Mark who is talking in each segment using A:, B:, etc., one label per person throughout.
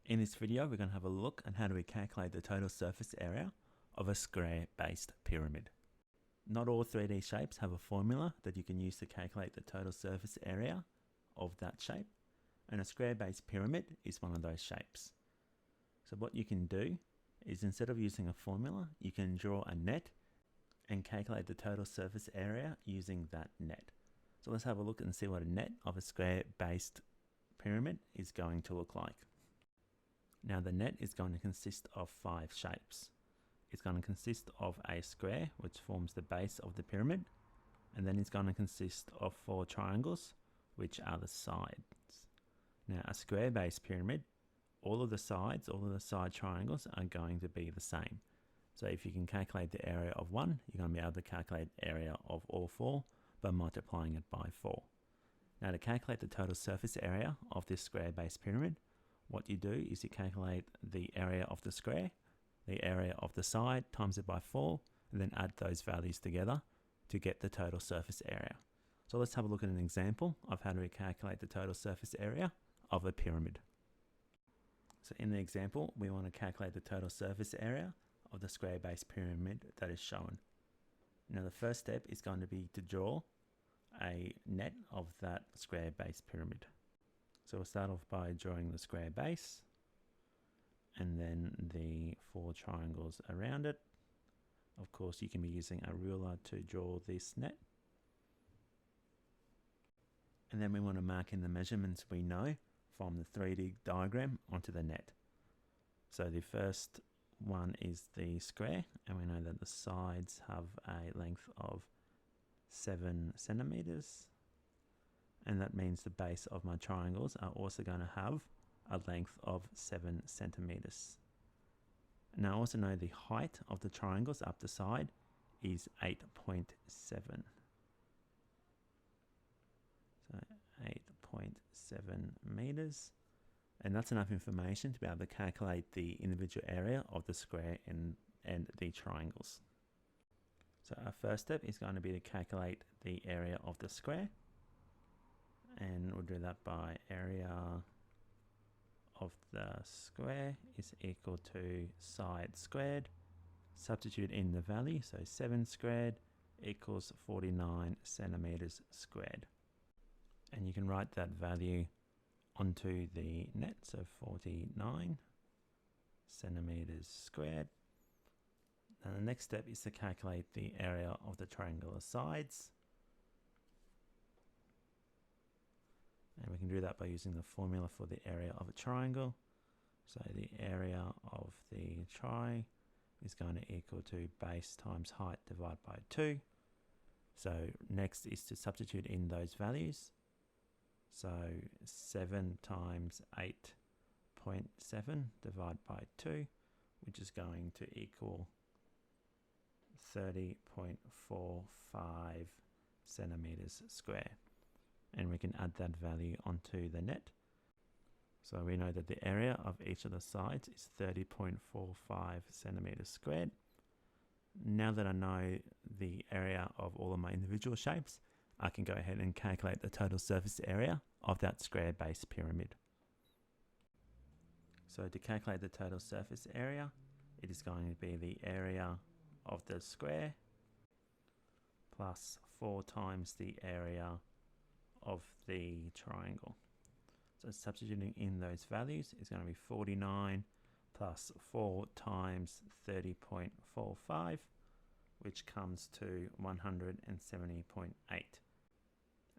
A: In this video, we're going to have a look at how do we calculate the total surface area of a square-based pyramid. Not all 3D shapes have a formula that you can use to calculate the total surface area of that shape, and a square-based pyramid is one of those shapes. So what you can do is, instead of using a formula, you can draw a net and calculate the total surface area using that net. So let's have a look and see what a net of a square-based pyramid is going to look like. Now the net is going to consist of 5 shapes. It's going to consist of a square, which forms the base of the pyramid, and then it's going to consist of 4 triangles, which are the sides. Now a square-based pyramid, all of the sides, all of the side triangles are going to be the same. So if you can calculate the area of one, you're going to be able to calculate the area of all 4 by multiplying it by 4. Now to calculate the total surface area of this square-based pyramid, what you do is you calculate the area of the square, the area of the side, times it by 4, and then add those values together to get the total surface area. So let's have a look at an example of how do we calculate the total surface area of a pyramid. So in the example, we want to calculate the total surface area of the square-based pyramid that is shown. Now the first step is going to be to draw a net of that square-based pyramid. So we'll start off by drawing the square base and then the 4 triangles around it. Of course, you can be using a ruler to draw this net. And then we want to mark in the measurements we know from the 3D diagram onto the net. So the first one is the square, and we know that the sides have a length of 7 centimeters. And that means the base of my triangles are also going to have a length of 7 centimeters. Now I also know the height of the triangles up the side is 8.7. So 8.7 meters. And that's enough information to be able to calculate the individual area of the square and the triangles. So our first step is going to be to calculate the area of the square. And we'll do that by area of the square is equal to side squared. Substitute in the value, so 7 squared equals 49 centimeters squared. And you can write that value onto the net, so 49 centimeters squared. And the next step is to calculate the area of the triangular sides. And we can do that by using the formula for the area of a triangle. So the area of the tri is going to equal to base times height divided by 2. So next is to substitute in those values. So 7 times 8.7 divided by 2, which is going to equal 30.45 centimeters square. And we can add that value onto the net. So we know that the area of each of the sides is 30.45 centimeters squared. Now that I know the area of all of my individual shapes, I can go ahead and calculate the total surface area of that square-based pyramid. So to calculate the total surface area, it is going to be the area of the square plus 4 times the area of the triangle. So substituting in those values is going to be 49 plus 4 times 30.45, which comes to 170.8.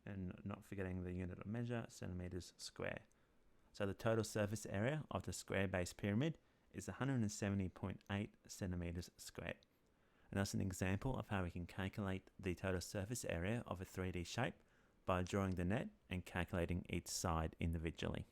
A: And not forgetting the unit of measure, centimeters square. So the total surface area of the square-based pyramid is 170.8 centimeters squared. And that's an example of how we can calculate the total surface area of a 3D shape by drawing the net and calculating each side individually.